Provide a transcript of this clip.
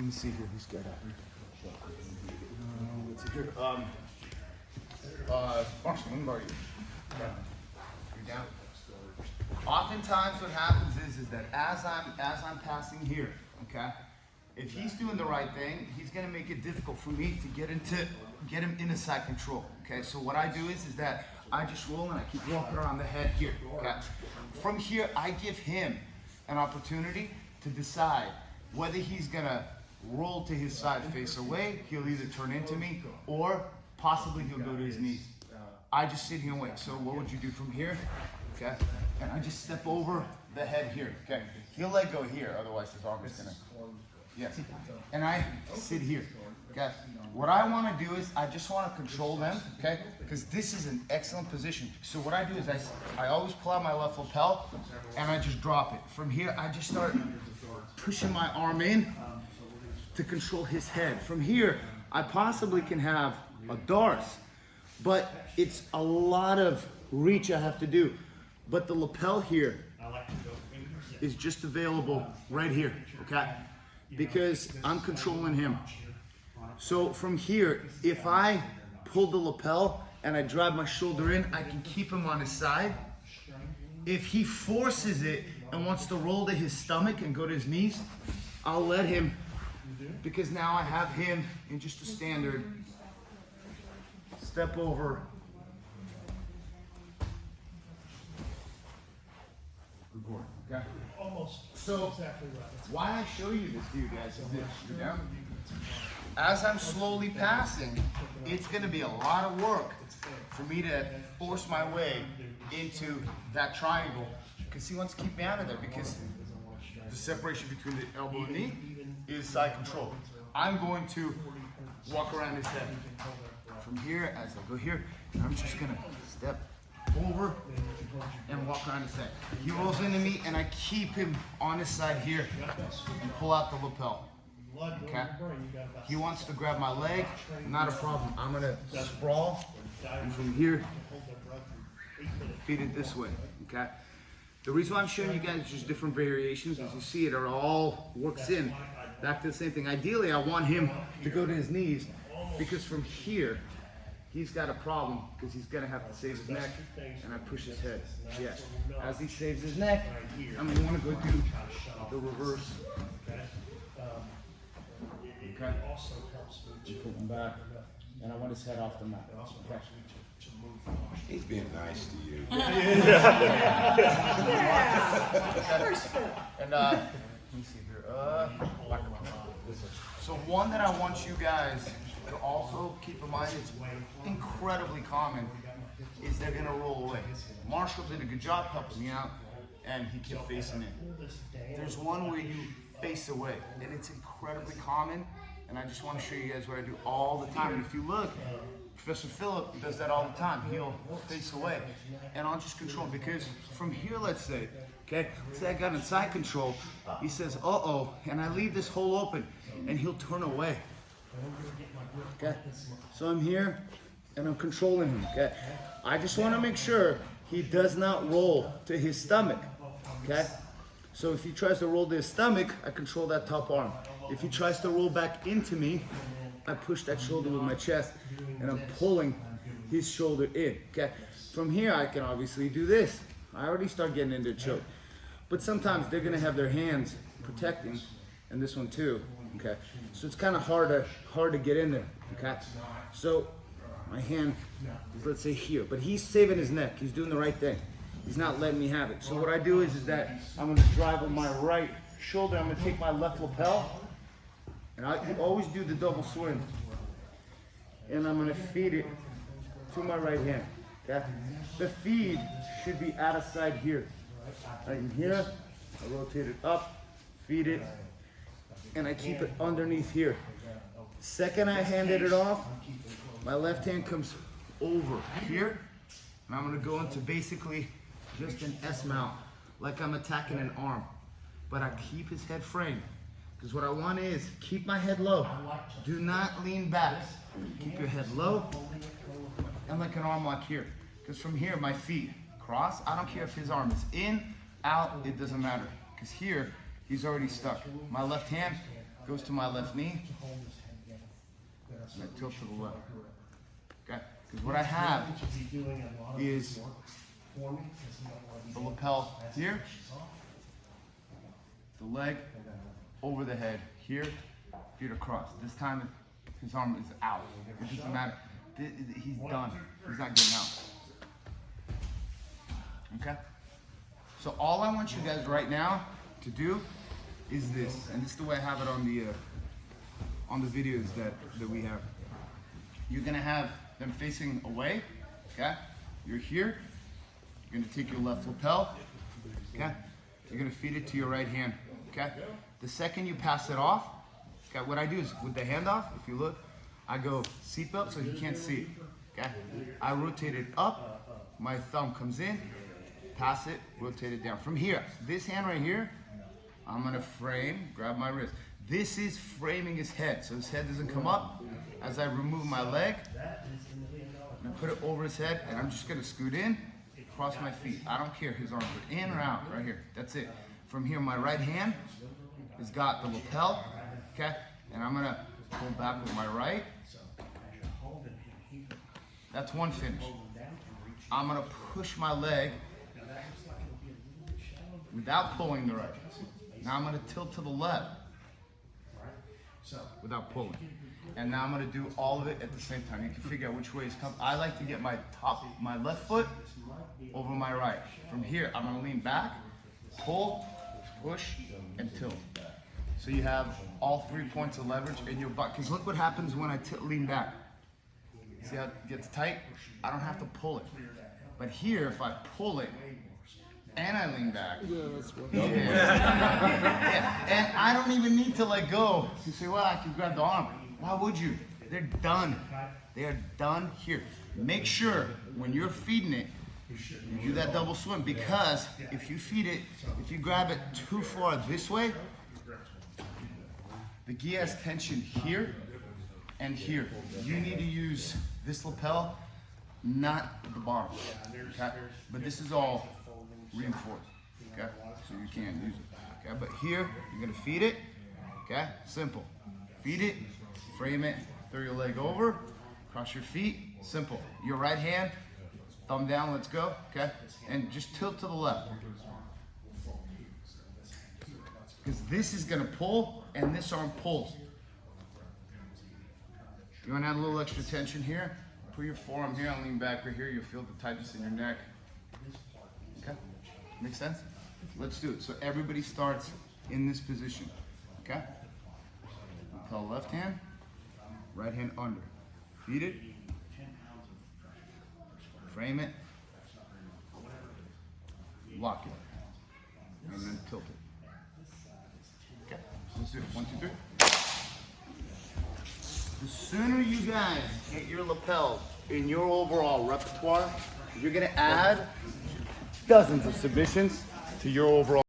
me see here who's got let's see here. Marshall, what about you? You're down. Oftentimes what happens is that as I'm passing here, okay, if he's doing the right thing, he's gonna make it difficult for me to get him into side control. Okay, so what I do is that I just roll and I keep walking around the head here. Okay, from here I give him an opportunity to decide whether he's gonna roll to his side face away. He'll either turn into me or possibly he'll go to his knees. I just sit here and wait. So what would you do from here? Okay, and I just step over the head here. Okay, he'll let go here, otherwise his arm is gonna. Yes, and I sit here. Okay, what I want to do is I just want to control them. Okay, because this is an excellent position. So what I do is I always pull out my left lapel and I just drop it. From here I just start pushing my arm in to control his head. From here I possibly can have a darce, but it's a lot of reach I have to do. But the lapel here is just available right here, okay? Because I'm controlling him. So from here, if I pull the lapel and I drive my shoulder in, I can keep him on his side. If he forces it and wants to roll to his stomach and go to his knees, I'll let him, because now I have him in just a standard step over. Gregorian, okay? Almost. So, Exactly right. why I show you this to you guys is this, you know? As I'm slowly passing, it's gonna be a lot of work for me to force my way into that triangle, because he wants to keep me out of there, because the separation between the elbow and knee is side control. I'm going to walk around his head. From here, as I go here, I'm just gonna step over and walk around his head. He rolls into me and I keep him on his side here and pull out the lapel. Okay? He wants to grab my leg, not a problem. I'm gonna sprawl and from here feed it this way. Okay? The reason why I'm showing you guys just different variations, as you see it all works in back to the same thing. Ideally I want him to go to his knees, because from here he's got a problem, because he's gonna have to save his neck, and I push his head. Yes. As he saves his neck, I'm gonna want to go do the reverse. Okay. Pull him back, and I want his head off the mat. Okay. He's being nice to you. And let me see here. So one that I want you guys to also keep in mind, it's incredibly common, is they're gonna roll away. Marshall did a good job helping me out, and he kept facing it. There's one where you face away, and it's incredibly common, and I just want to show you guys what I do all the time. And if you look, Professor Phillip does that all the time. He'll face away, and I'll just control him, because from here, let's say, okay, let's say I got in side control, he says, uh-oh, and I leave this hole open, and he'll turn away. Okay, so I'm here and I'm controlling him. Okay, I just want to make sure he does not roll to his stomach. Okay, so if he tries to roll to his stomach, I control that top arm. If he tries to roll back into me, I push that shoulder with my chest and I'm pulling his shoulder in. Okay, from here I can obviously do this. I already start getting into a choke, but sometimes they're gonna have their hands protecting, and this one too. Okay, so it's kind of hard to get in there. Okay, so my hand is, let's say, here, but he's saving his neck. He's doing the right thing. He's not letting me have it. So what I do is that I'm going to drive with my right shoulder. I'm going to take my left lapel, and I always do the double swing, and I'm going to feed it to my right hand. Okay, the feed should be out of sight here. Right in here, I rotate it up, feed it, and I keep it underneath here. Second I handed it off, my left hand comes over here, and I'm gonna go into basically just an S mount, like I'm attacking an arm. But I keep his head framed, because what I want is keep my head low. Do not lean back. Keep your head low, and like an arm lock here. Because from here, my feet cross. I don't care if his arm is in, out, it doesn't matter. Because here, he's already stuck. My left hand goes to my left knee, and I tilt to the left. Okay? Because what I have is the lapel here, the leg over the head here, feet across. This time his arm is out. It doesn't matter. He's done. He's not getting out. Okay? So all I want you guys right now to do is this, and this is the way I have it on the videos that we have. You're gonna have them facing away, okay? You're here. You're gonna take your left lapel, okay? You're gonna feed it to your right hand, okay? The second you pass it off, okay, what I do is with the handoff, if you look, I go seatbelt so he can't see it, okay? I rotate it up, my thumb comes in, pass it, rotate it down. From here, this hand right here, I'm gonna frame, grab my wrist. This is framing his head, so his head doesn't come up. As I remove my leg, I'm gonna put it over his head, and I'm just gonna scoot in, cross my feet. I don't care, his arms are in or out, right here. That's it. From here, my right hand has got the lapel, okay? And I'm gonna pull back with my right. That's one finish. I'm gonna push my leg without pulling the right. Now I'm gonna tilt to the left without pulling. And now I'm gonna do all of it at the same time. You can figure out which way is coming. I like to get my left foot over my right. From here, I'm gonna lean back, pull, push, and tilt. So you have all 3 points of leverage in your butt. Because look what happens when I lean back. See how it gets tight? I don't have to pull it. But here, if I pull it and I lean back, yeah. And I don't even need to let go. You say, well, I can grab the arm. Why would you? They're done. They are done here. Make sure when you're feeding it, you do that double swim, because if you feed it, if you grab it too far this way, the gi has tension here and here. You need to use this lapel, not the bar, okay? But this is all reinforced, okay? So you can't use it, okay? But here, you're gonna feed it, okay? Simple. Feed it, frame it, throw your leg over, cross your feet, simple. Your right hand, thumb down, let's go, okay? And just tilt to the left. Because this is gonna pull, and this arm pulls. You wanna add a little extra tension here? Put your forearm here and lean back right here. You'll feel the tightness in your neck. Okay? Make sense? Let's do it. So everybody starts in this position, okay? Lapel left hand, right hand under. Feed it. Frame it. Lock it. And then tilt it. Okay, so let's do it. 1, 2, 3. The sooner you guys get your lapels in your overall repertoire, you're gonna add dozens of submissions to your overall